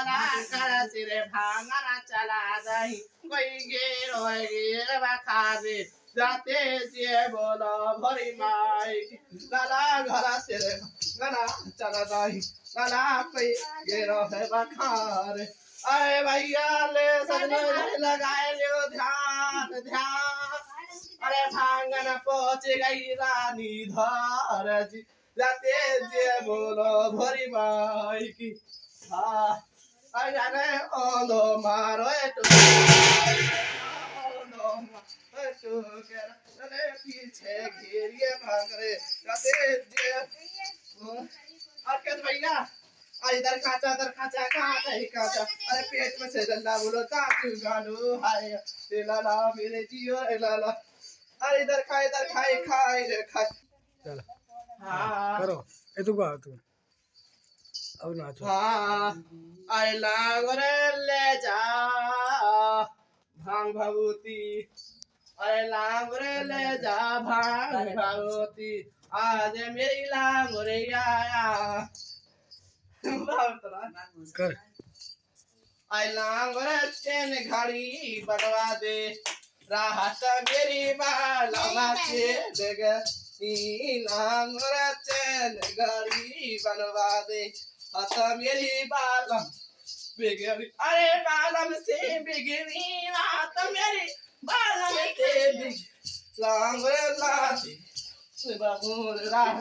लाला कर सिरे भांगना चला दही कोई गेर बखा दे जाते जे बोलो भरी माई लाला घर सिरे गला चला दही लाला कोई गेरो है बखार अरे भैया ले सजनो लगाए लियो ध्यान ध्यान अरे भांगन पहुंच गई रानी धार जी जाते जे बोलो भरी माई की अरे ओलो मारो अरे पीछे घेरिए भाग रे जाते जे और क्या भैया अरे इधर काचा कहाँ है काचा अरे पेट में से डंडा बोलो चाचू गानू हाय लाला मेरे जियो लाला अरे इधर खाए रे खाए चल हाँ करो ए तू गा तू अब ना हाँ अरे लांगरे ले जा भांग भगवती अरे लांगरे ले जा भांग भगवती आज मेरी लांगरे आया कर आई लांगरे चैन घड़ी बनवा दे राहत मेरी बाला से देगा लांगरे चैन घड़ी बनवा दे हत मेरी बालम बिगड़ी अरे बालम से बिगड़ी रात मेरी बालम से बिगड़ी लांगरे लाती बाबूर रात